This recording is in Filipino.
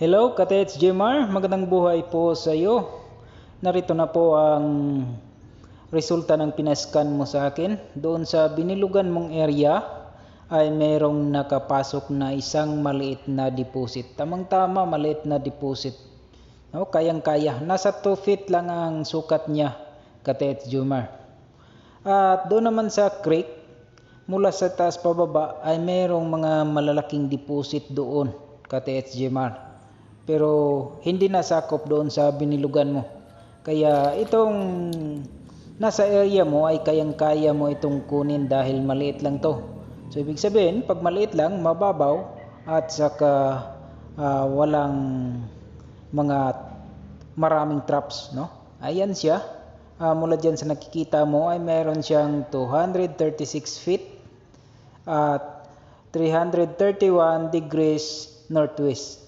Hello, Katets Jmar. Magandang buhay po sa iyo. Narito na po ang resulta ng pinaskan mo sa akin. Doon sa binilugan mong area ay mayroong nakapasok na isang maliit na deposit. Tamang-tama, maliit na deposit. No, kayang-kaya. Nasa 2 feet lang ang sukat niya, Katets Jmar. At doon naman sa creek, mula sa taas pababa ay mayroong mga malalaking deposit doon, Katets Jmar. Pero hindi nasakop doon sa binilugan mo. Kaya itong nasa area mo ay kayang-kaya mo itong kunin dahil maliit lang to. So ibig sabihin, pag maliit lang, mababaw at saka walang mga maraming traps, no? Ayan siya. Mula dyan sa nakikita mo ay meron siyang 236 feet at 331 degrees northwest.